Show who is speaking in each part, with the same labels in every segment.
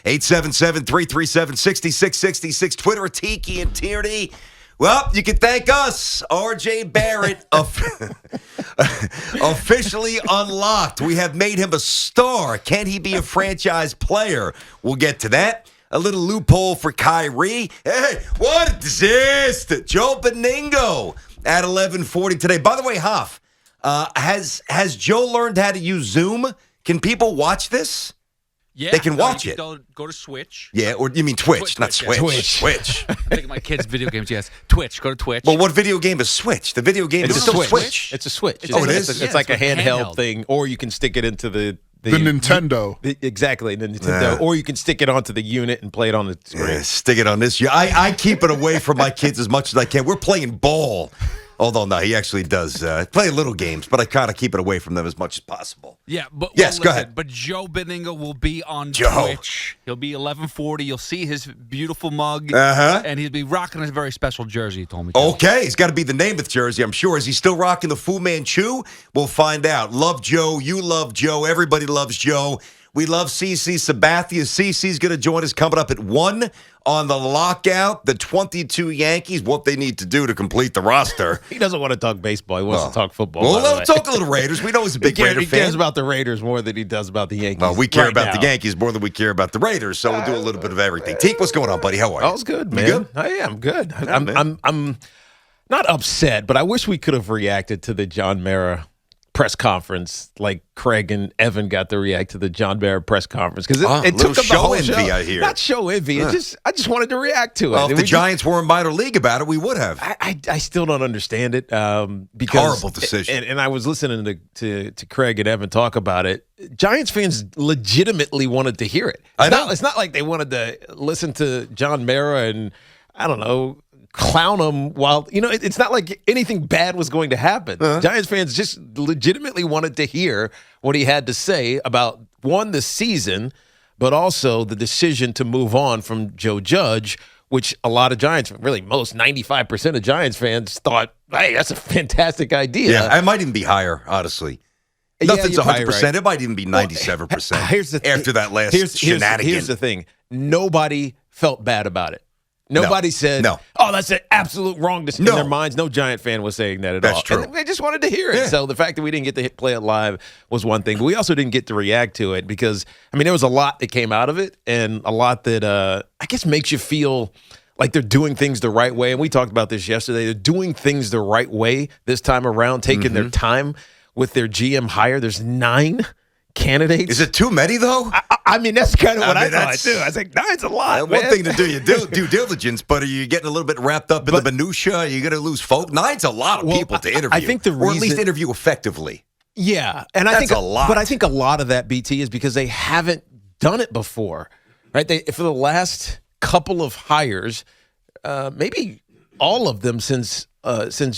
Speaker 1: 877-337-6666. Twitter at Tiki and Tierney. Well, you can thank us. R.J. Barrett officially unlocked. We have made him a star. Can he be a franchise player? We'll get to that. A little loophole for Kyrie. Hey, what is this? Joe Beningo at 11:40 today. By the way, Hoff, has Joe learned how to use Zoom? Can people watch this?
Speaker 2: Yeah,
Speaker 1: they can watch it.
Speaker 2: Go to Switch.
Speaker 1: Yeah, or you mean Twitch, not Switch.
Speaker 2: Yeah.
Speaker 1: Twitch.
Speaker 2: I think of my kids' video games, yes. Twitch. Go to Twitch.
Speaker 1: Well, what video game is Switch? The video game is still Switch.
Speaker 3: It's a Switch.
Speaker 1: Oh, it is?
Speaker 3: It's like a handheld thing, or you can stick it into the
Speaker 4: Nintendo.
Speaker 3: Exactly, the Nintendo. Or you can stick it onto the unit and play it on the screen.
Speaker 1: Yeah, stick it on this. I keep it away from my kids as much as I can. We're playing ball. Although, no, he actually does play little games, but I kind of keep it away from them as much as possible.
Speaker 2: Yeah, but
Speaker 1: yes, go ahead.
Speaker 2: But Joe Beningo will be on
Speaker 1: Joe.
Speaker 2: Twitch. He'll be 11:40. You'll see his beautiful mug, and he'll be rocking a very special jersey. He told me.
Speaker 1: Okay, he's got to be the Namath jersey, I'm sure. Is he still rocking the Fu Manchu? We'll find out. Love Joe. You love Joe. Everybody loves Joe. We love CC Sabathia. CC's going to join us coming up at 1 on the lockout. The 22 Yankees, what they need to do to complete the roster.
Speaker 3: He doesn't want to talk baseball. He wants to talk football.
Speaker 1: Well, let's talk a little Raiders. We know he's a big Raider fan.
Speaker 3: He cares about the Raiders more than he does about the Yankees.
Speaker 1: Well, we care about the Yankees more than we care about the Raiders, so we'll do a little bit of everything. Teak, what's going on, buddy? How are you?
Speaker 3: I was good, man.
Speaker 1: You good?
Speaker 3: I am good.
Speaker 1: Yeah,
Speaker 3: I'm not upset, but I wish we could have reacted to the John Mara press conference like Craig and Evan got to react to the John Mara press conference because it took up the whole
Speaker 1: show envy, I hear.
Speaker 3: Not show envy. I just wanted to react to it.
Speaker 1: Well, if the Giants were in minor league about it, we would have.
Speaker 3: I still don't understand it. Because
Speaker 1: horrible decision.
Speaker 3: And I was listening to Craig and Evan talk about it. Giants fans legitimately wanted to hear it. It's not like they wanted to listen to John Mara and I don't know. Clown him while it's not like anything bad was going to happen. Giants fans just legitimately wanted to hear what he had to say about one, the season, but also the decision to move on from Joe Judge, which a lot of Giants, really most 95% of Giants fans thought, hey, that's a fantastic idea.
Speaker 1: Yeah, I might even be higher, honestly. Nothing's 100%. Right. It might even be 97% after that last shenanigan.
Speaker 3: Here's the thing. Nobody felt bad about it. Nobody said, oh, that's an absolute wrong decision in their minds. No Giant fan was saying that at all.
Speaker 1: That's true.
Speaker 3: And they just wanted to hear it. Yeah. So the fact that we didn't get to play it live was one thing. But we also didn't get to react to it because, there was a lot that came out of it and a lot that I guess makes you feel like they're doing things the right way. And we talked about this yesterday. They're doing things the right way this time around, taking their time with their GM hire. There's 9 candidates.
Speaker 1: Is it too many, though?
Speaker 3: That's kind of what I thought, too. I was like, 9's a lot,
Speaker 1: One thing to do, you do due diligence, but are you getting a little bit wrapped up in the minutia? Are you going to lose folk? 9's a lot of people to interview.
Speaker 3: I think or
Speaker 1: at least interview effectively.
Speaker 3: Yeah. And I think a lot. But I think a lot of that, BT, is because they haven't done it before, right? For the last couple of hires, maybe all of them since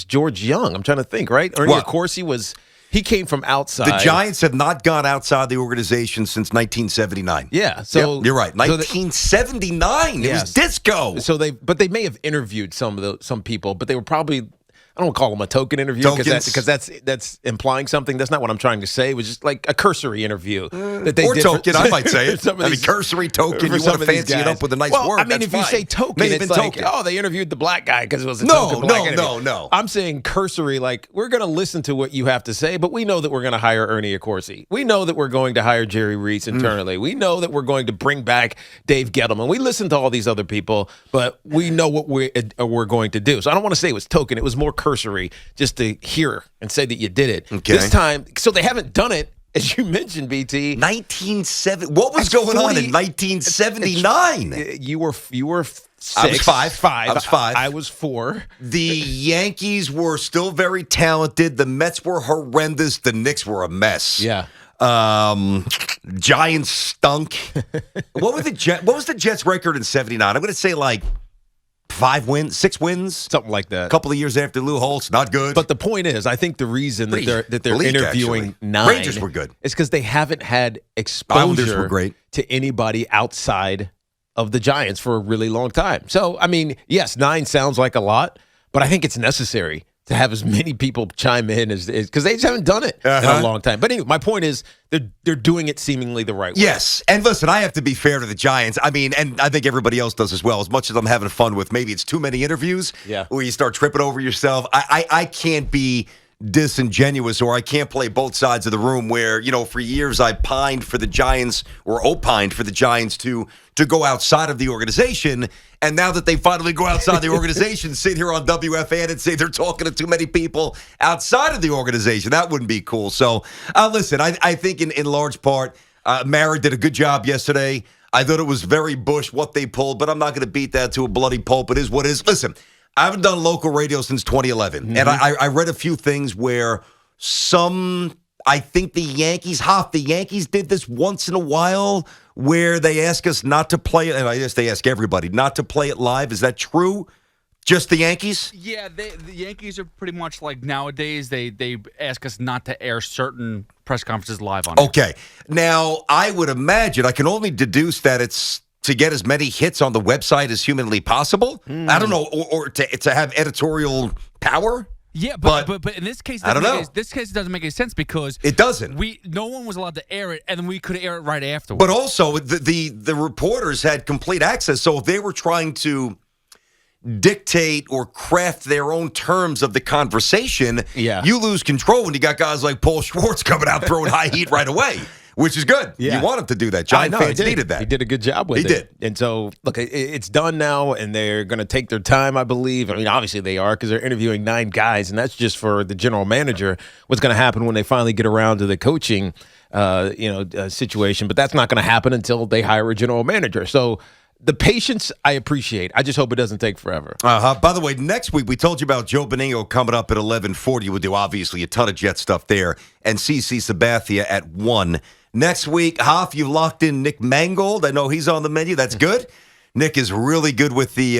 Speaker 3: George Young. I'm trying to think, right? Ernie Accorsi he came from outside.
Speaker 1: The Giants have not gone outside the organization since 1979.
Speaker 3: Yeah, so
Speaker 1: you're right. 1979. It was disco.
Speaker 3: So they may have interviewed some people, but they were probably, I don't call them a token interview because that's implying something. That's not what I'm trying to say. It was just like a cursory interview that they did.
Speaker 1: Token, I might say it. Cursory token. You want to fancy it up with a nice word.
Speaker 3: If you say token, it's like, they interviewed the black guy because it was a token black interview.
Speaker 1: No.
Speaker 3: I'm saying cursory, like we're going to listen to what you have to say, but we know that we're going to hire Ernie Accorsi. We know that we're going to hire Jerry Reese internally. We know that we're going to bring back Dave Gettleman. We listen to all these other people, but we know what we're going to do. So I don't want to say it was token. It was more cursory, just to hear and say that you did it.
Speaker 1: Okay.
Speaker 3: This time, so they haven't done it, as you mentioned, BT.
Speaker 1: 1970. What was going on in 1979?
Speaker 3: You were 6.
Speaker 1: I was 5.
Speaker 3: I was 5. I was 4.
Speaker 1: The Yankees were still very talented. The Mets were horrendous. The Knicks were a mess.
Speaker 3: Yeah.
Speaker 1: Giants stunk. What was the Jets' record in 79? I'm going to say like 5 wins, 6 wins,
Speaker 3: something like that.
Speaker 1: A couple of years after Lou Holtz, not good.
Speaker 3: But the point is, I think the reason that they're interviewing 9
Speaker 1: Rangers were good.
Speaker 3: Is because they haven't had exposure to anybody outside of the Giants for a really long time. So, yes, 9 sounds like a lot, but I think it's necessary to have as many people chime in as because they just haven't done it in a long time. But anyway, my point is they're doing it seemingly the right way.
Speaker 1: Yes, and listen, I have to be fair to the Giants. I mean, and I think everybody else does as well. As much as I'm having fun with maybe it's too many interviews where you start tripping over yourself, I can't be disingenuous, or I can't play both sides of the room where, for years I pined for the Giants or opined for the Giants to go outside of the organization. And now that they finally go outside the organization, sit here on WFAN and say they're talking to too many people outside of the organization. That wouldn't be cool. So, listen, I think in large part, Mara did a good job yesterday. I thought it was very Bush what they pulled, but I'm not going to beat that to a bloody pulp. It is what it is. Listen, I haven't done local radio since 2011, and I read a few things where I think the Yankees did this once in a while where they ask us not to play it, and I guess they ask everybody not to play it live. Is that true? Just the Yankees?
Speaker 2: Yeah, the Yankees are pretty much like nowadays. They ask us not to air certain press conferences live on.
Speaker 1: Okay. Now, I would imagine, I can only deduce that it's to get as many hits on the website as humanly possible. I don't know, or to have editorial power.
Speaker 2: Yeah, but in this case,
Speaker 1: I don't know.
Speaker 2: This case doesn't make any sense because
Speaker 1: it doesn't.
Speaker 2: No one was allowed to air it, and then we could air it right afterwards.
Speaker 1: But also, the reporters had complete access. So if they were trying to dictate or craft their own terms of the conversation, you lose control when you got guys like Paul Schwartz coming out throwing high heat right away. Which is good. Yeah. You want him to do that. Giant fans needed that.
Speaker 3: He did a good job with it.
Speaker 1: He did.
Speaker 3: And so, look, it's done now, and they're going to take their time, I believe. I mean, obviously they are because they're interviewing 9 guys, and that's just for the general manager. What's going to happen when they finally get around to the coaching, situation? But that's not going to happen until they hire a general manager. So the patience I appreciate. I just hope it doesn't take forever.
Speaker 1: By the way, next week we told you about Joe Benigno coming up at 11:40. We'll do obviously a ton of Jet stuff there, and CC Sabathia at 1. Next week, Hoff, you locked in Nick Mangold. I know he's on the menu. That's good. Nick is really good with the,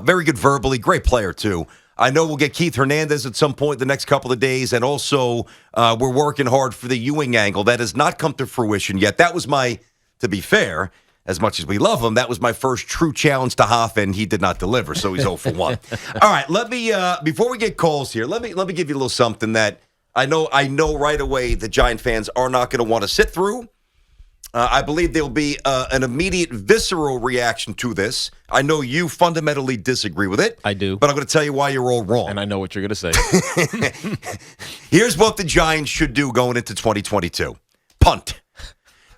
Speaker 1: very good verbally. Great player, too. I know we'll get Keith Hernandez at some point the next couple of days, and also we're working hard for the Ewing angle. That has not come to fruition yet. That was to be fair, as much as we love him, that was my first true challenge to Hoff, and he did not deliver, so he's 0 for 1. All right, let me, before we get calls here, let me give you a little something that I know right away the Giant fans are not going to want to sit through. I believe there'll be an immediate visceral reaction to this. I know you fundamentally disagree with it.
Speaker 3: I do.
Speaker 1: But I'm going to tell you why you're all wrong.
Speaker 3: And I know what you're going to say.
Speaker 1: Here's what the Giants should do going into 2022. Punt.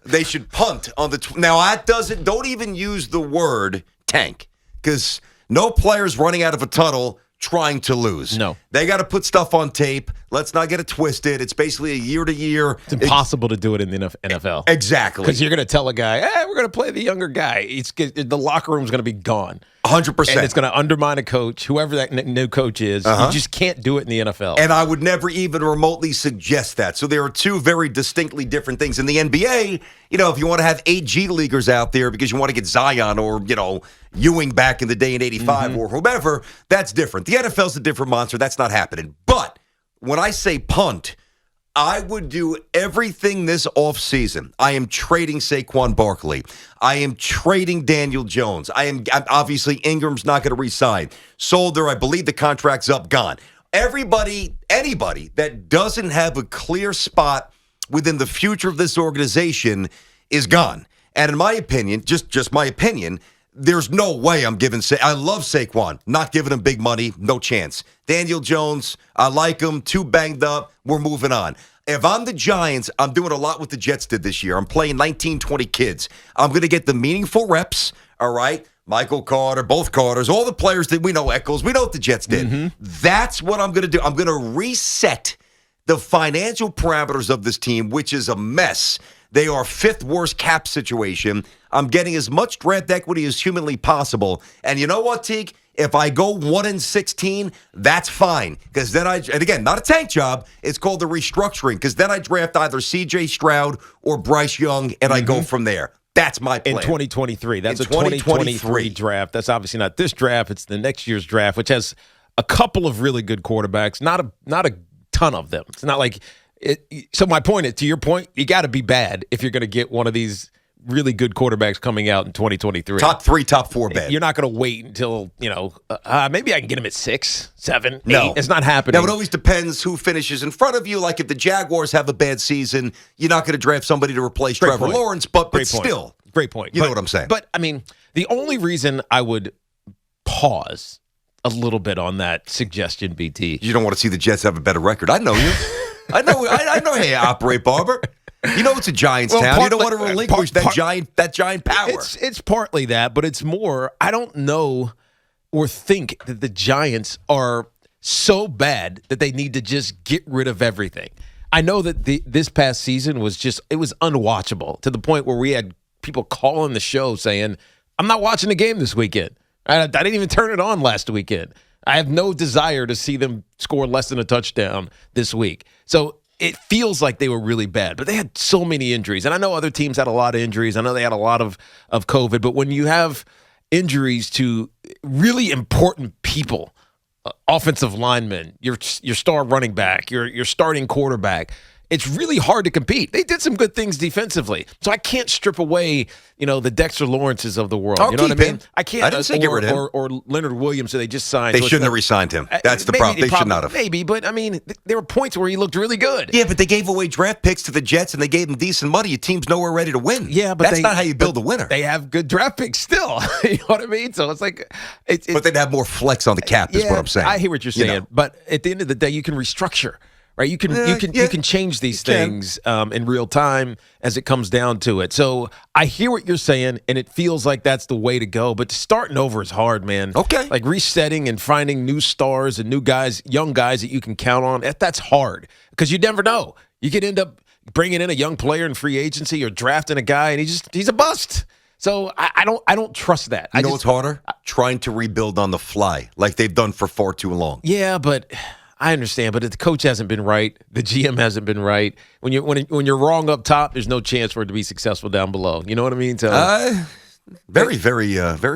Speaker 1: They should punt on the now that don't even use the word tank, because no player's running out of a tunnel trying to lose.
Speaker 3: No.
Speaker 1: They got to put stuff on tape. Let's not get it twisted. It's basically a year-to-year.
Speaker 3: It's impossible to do it in the NFL.
Speaker 1: Exactly.
Speaker 3: Because you're going to tell a guy, we're going to play the younger guy. The locker room's going to be gone.
Speaker 1: 100%.
Speaker 3: And it's going to undermine a coach, whoever that new coach is. You just can't do it in the NFL.
Speaker 1: And I would never even remotely suggest that. So there are two very distinctly different things. In the NBA, if you want to have 8 G Leaguers out there because you want to get Zion or, Ewing back in the day in 85 or whomever, that's different. The NFL's a different monster. That's not happening. But when I say punt, I would do everything this offseason. I am trading Saquon Barkley. I am trading Daniel Jones. I'm obviously Ingram's not going to re-sign. Solder, I believe the contract's up, gone. Anybody that doesn't have a clear spot within the future of this organization is gone. And in my opinion, just my opinion, there's no way I'm giving I love Saquon. Not giving him big money. No chance. Daniel Jones, I like him. Too banged up. We're moving on. If I'm the Giants, I'm doing a lot what the Jets did this year. I'm playing 19, 20 kids. I'm going to get the meaningful reps, all right? Michael Carter, both Carters, all the players that we know, Eccles. We know what the Jets did. That's what I'm going to do. I'm going to reset the financial parameters of this team, which is a mess. They are 5th worst cap situation. I'm getting as much draft equity as humanly possible. And you know what, Teague? If I go 1-16, that's fine. Because then and again, not a tank job. It's called the restructuring. Because then I draft either C.J. Stroud or Bryce Young, and I go from there. That's my plan.
Speaker 3: In 2023. That's a 2023 draft. That's obviously not this draft. It's the next year's draft, which has a couple of really good quarterbacks. Not a ton of them. It's not like... So my point is, to your point, you got to be bad if you're going to get one of these really good quarterbacks coming out in 2023.
Speaker 1: Top 3, top 4 bet.
Speaker 3: You're not going to wait until, maybe I can get him at 6, 7,
Speaker 1: No.
Speaker 3: 8. It's not happening.
Speaker 1: Now, it always depends who finishes in front of you. Like if the Jaguars have a bad season, you're not going to draft somebody to replace Trevor Lawrence, but still.
Speaker 3: Great point.
Speaker 1: You know what I'm saying.
Speaker 3: But, I mean, the only reason I would pause a little bit on that suggestion, BT.
Speaker 1: You don't want to see the Jets have a better record. I know you. I know how you operate, Barber. You know it's a Giants town. You don't want to relinquish that giant power.
Speaker 3: It's partly that, but it's more, I don't know or think that the Giants are so bad that they need to just get rid of everything. I know that this past season was unwatchable to the point where we had people calling the show saying, I'm not watching the game this weekend. I didn't even turn it on last weekend. I have no desire to see them score less than a touchdown this week. So it feels like they were really bad, but they had so many injuries. And I know other teams had a lot of injuries. I know they had a lot of COVID. But when you have injuries to really important people, offensive linemen, your star running back, your starting quarterback, it's really hard to compete. They did some good things defensively. So I can't strip away, the Dexter Lawrences of the world. You know what I mean? I can't.
Speaker 1: I didn't say get rid of him.
Speaker 3: Or Leonard Williams, who they just signed.
Speaker 1: They shouldn't have re-signed him. That's the problem. They should not have.
Speaker 3: Maybe, but I mean, there were points where he looked really good.
Speaker 1: Yeah, but they gave away draft picks to the Jets, and they gave them decent money. Your team's nowhere ready to win.
Speaker 3: Yeah, but
Speaker 1: that's not how you build a winner.
Speaker 3: They have good draft picks still. You know what I mean? So it's like,
Speaker 1: but they'd have more flex on the cap. Is what I'm saying.
Speaker 3: I hear what you're saying, but at the end of the day, you can restructure. Right, you can change these things in real time as it comes down to it. So I hear what you're saying, and it feels like that's the way to go. But starting over is hard, man.
Speaker 1: Okay,
Speaker 3: like resetting and finding new stars and new guys, young guys that you can count on. That's hard because you never know. You could end up bringing in a young player in free agency or drafting a guy, and he's a bust. So I don't trust that.
Speaker 1: You know what's harder? Trying to rebuild on the fly, like they've done for far too long.
Speaker 3: Yeah, but I understand, but the coach hasn't been right. The GM hasn't been right. When you're wrong up top, there's no chance for it to be successful down below. You know what I mean? So,
Speaker 1: very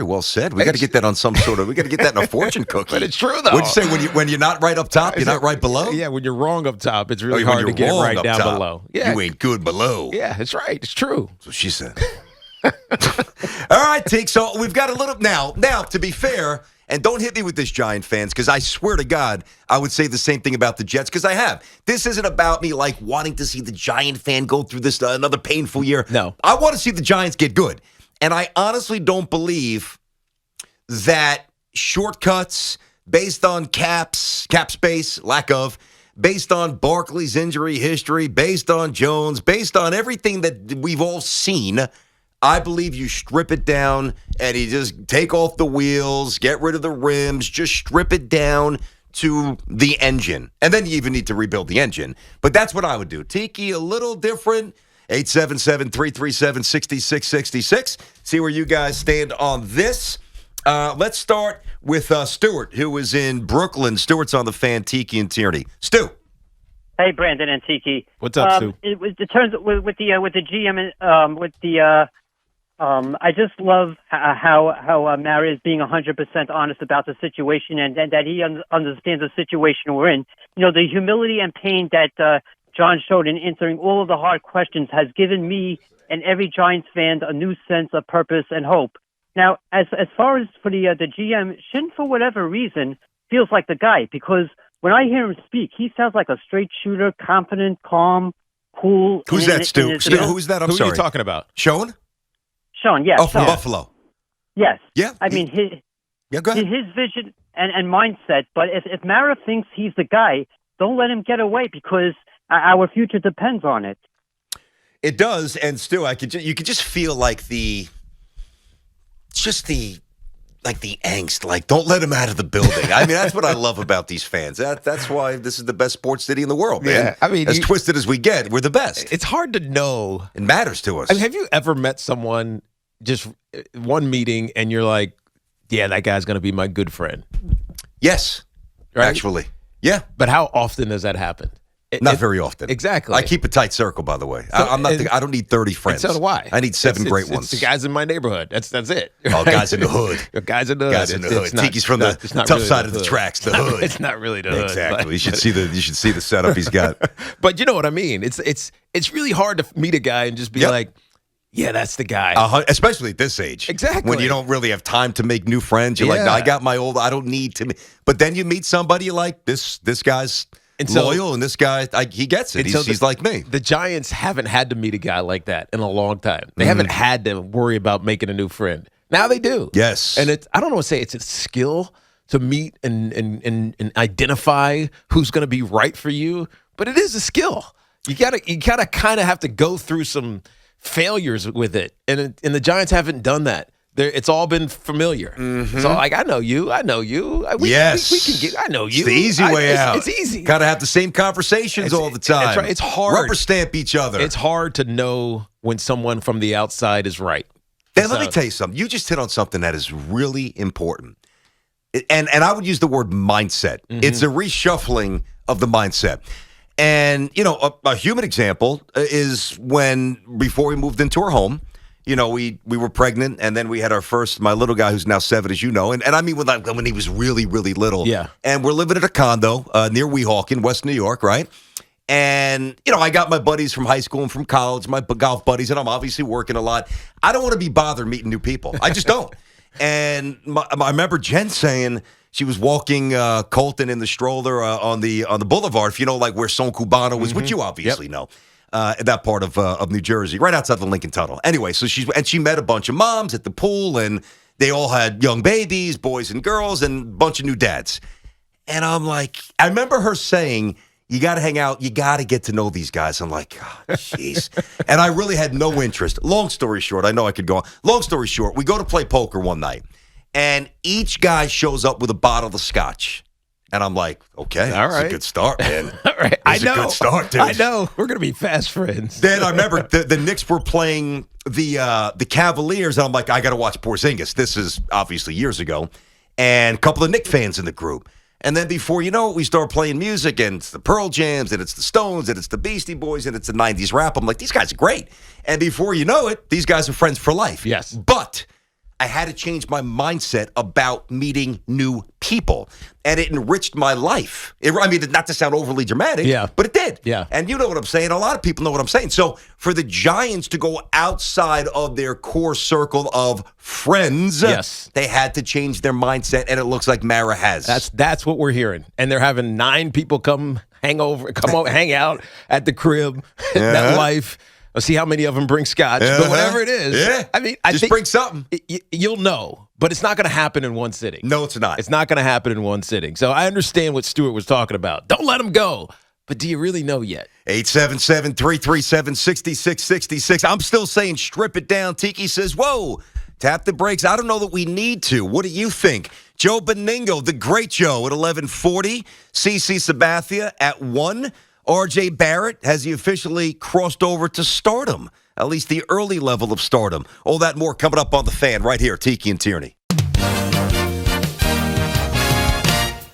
Speaker 1: well said. We got to get that on some sort of. We got to get that in a fortune cookie.
Speaker 3: But it's true though.
Speaker 1: What'd you say when you're not right up top, you're not right below?
Speaker 3: Yeah, when you're wrong up top, it's really hard to get it right down below. Yeah,
Speaker 1: you ain't good below.
Speaker 3: Yeah, that's right. It's true.
Speaker 1: That's what she said. All right, Tink. So we've got a little now. To be fair. And don't hit me with this, Giant fans, because I swear to God, I would say the same thing about the Jets, because I have. This isn't about me, like, wanting to see the Giant fan go through this another painful year.
Speaker 3: No.
Speaker 1: I want to see the Giants get good. And I honestly don't believe that shortcuts based on cap space, lack of, based on Barkley's injury history, based on Jones, based on everything that we've all seen, I believe you strip it down and you just take off the wheels, get rid of the rims, just strip it down to the engine. And then you even need to rebuild the engine. But that's what I would do. Tiki, a little different. 877-337-6666. See where you guys stand on this. Let's start with Stuart, who is in Brooklyn. Stuart's on the Fan, Tiki and Tierney. Stu.
Speaker 4: Hey, Brandon and Tiki.
Speaker 3: What's up, Stu?
Speaker 4: It turns with the GM and with the. I just love how Mara is being 100% honest about the situation and that he understands the situation we're in. The humility and pain that John showed in answering all of the hard questions has given me and every Giants fan a new sense of purpose and hope. Now, as far as for the GM, Shin, for whatever reason, feels like the guy because when I hear him speak, he sounds like a straight shooter, confident, calm, cool.
Speaker 1: Who's that, Stu? Stu, who's that? I'm sorry.
Speaker 3: Who are you talking about?
Speaker 1: Sean,
Speaker 4: yes.
Speaker 1: Oh, from Buffalo.
Speaker 4: Yes.
Speaker 1: Yeah.
Speaker 4: I mean,
Speaker 1: go ahead.
Speaker 4: His vision and mindset. But if Mara thinks he's the guy, don't let him get away because our future depends on it.
Speaker 1: It does. And Stu, you could just feel like the angst. Like, don't let him out of the building. I mean, that's what I love about these fans. That's why this is the best sports city in the world, man.
Speaker 3: Yeah, I mean,
Speaker 1: as twisted as we get, we're the best.
Speaker 3: It's hard to know.
Speaker 1: It matters to us.
Speaker 3: I mean, have you ever met someone just one meeting and you're like, yeah, that guy's going to be my good friend?
Speaker 1: Yes,
Speaker 3: right?
Speaker 1: Actually. Yeah.
Speaker 3: But how often does that happen?
Speaker 1: Not very often.
Speaker 3: Exactly.
Speaker 1: I keep a tight circle, by the way.
Speaker 3: So,
Speaker 1: I don't need 30 friends.
Speaker 3: So do I.
Speaker 1: I need 7 great ones.
Speaker 3: It's the guys in my neighborhood. That's it.
Speaker 1: Right? Oh, guys in the hood.
Speaker 3: Guys in the hood.
Speaker 1: Guys in the hood. Tiki's from the tough side of the tracks, the hood.
Speaker 3: It's not really the hood.
Speaker 1: Exactly. You should see the setup he's got.
Speaker 3: But you know what I mean. It's really hard to meet a guy and just be like, Yeah, that's the guy.
Speaker 1: Especially at this age.
Speaker 3: Exactly.
Speaker 1: When you don't really have time to make new friends. You're like,
Speaker 3: Yeah.
Speaker 1: I got my old, I don't need to. But then you meet somebody like this guy's loyal, and this guy, he gets it. He's like me.
Speaker 3: The Giants haven't had to meet a guy like that in a long time. They haven't had to worry about making a new friend. Now they do.
Speaker 1: Yes.
Speaker 3: And I don't want to say it's a skill to meet and identify who's going to be right for you, but it is a skill. You gotta kind of have to go through some failures with it, and the Giants haven't done that. It's all been familiar. So like, I know you.
Speaker 1: Yes.
Speaker 3: we can get. I know you.
Speaker 1: It's the easy way out.
Speaker 3: It's easy.
Speaker 1: Gotta have the same conversations all the time.
Speaker 3: That's right. It's hard.
Speaker 1: Rubber stamp each other.
Speaker 3: It's hard to know when someone from the outside is right.
Speaker 1: Then let me tell you something. You just hit on something that is really important. And I would use the word mindset. It's a reshuffling of the mindset. And, a human example is when, before we moved into our home, we were pregnant, and then we had my little guy who's now 7, as you know. And I mean, when he was really, really little.
Speaker 3: Yeah.
Speaker 1: And we're living at a condo near Weehawken, West New York, right? And, I got my buddies from high school and from college, my golf buddies, and I'm obviously working a lot. I don't want to be bothered meeting new people. I just don't. And I remember Jen saying she was walking Colton in the stroller on the boulevard, if you know, like where Son Cubano was, which you obviously know, that part of New Jersey, right outside the Lincoln Tunnel. Anyway, so she met a bunch of moms at the pool, and they all had young babies, boys and girls, and a bunch of new dads. And I'm like, I remember her saying, you got to hang out. You got to get to know these guys. I'm like, oh, jeez. And I really had no interest. Long story short, I know I could go on. Long story short, we go to play poker one night, and each guy shows up with a bottle of scotch. And I'm like, okay,
Speaker 3: all right.
Speaker 1: That's a good start, man.
Speaker 3: All right.
Speaker 1: I know. A good start, dude.
Speaker 3: I know. We're going to be fast friends.
Speaker 1: Then I remember the Knicks were playing the Cavaliers, and I'm like, I got to watch Porzingis. This is obviously years ago. And a couple of Knicks fans in the group. And then before you know it, we start playing music, and it's the Pearl Jams, and it's the Stones, and it's the Beastie Boys, and it's the 90s rap. I'm like, these guys are great. And before you know it, these guys are friends for life.
Speaker 3: Yes.
Speaker 1: But I had to change my mindset about meeting new people, and it enriched my life. Not to sound overly dramatic, but it did.
Speaker 3: Yeah.
Speaker 1: And you know what I'm saying. A lot of people know what I'm saying. So for the Giants to go outside of their core circle of friends, they had to change their mindset, and it looks like Mara has.
Speaker 3: That's what we're hearing. And they're having 9 people come hang out at the crib. That life. I'll see how many of them bring scotch, but whatever it is.
Speaker 1: Yeah.
Speaker 3: I
Speaker 1: just
Speaker 3: think
Speaker 1: bring something.
Speaker 3: You'll know, but it's not going to happen in one sitting.
Speaker 1: No, it's not.
Speaker 3: It's not going to happen in one sitting. So I understand what Stuart was talking about. Don't let him go. But do you really know yet?
Speaker 1: 877-337-6666. I'm still saying strip it down. Tiki says, whoa, tap the brakes. I don't know that we need to. What do you think? Joe Beningo, the great Joe, at 11:40. CC Sabathia at 1. RJ Barrett, has he officially crossed over to stardom? At least the early level of stardom. All that more coming up on The Fan right here, Tiki and Tierney.